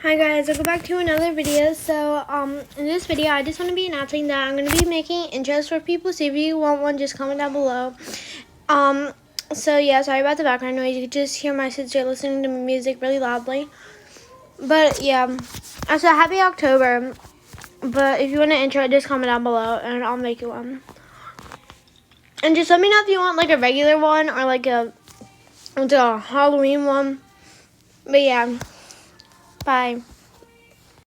Hi guys, welcome back to another video. So in this video I just want to be announcing that I'm going to be making intros for people. So if you want one, just comment down below. So yeah, sorry about the background noise. You can just hear my sister listening to music really loudly. But yeah, so happy October. But if you want an intro, just comment down below and I'll make you one. And just let me know if you want like a regular one or like a Halloween one. But yeah, bye.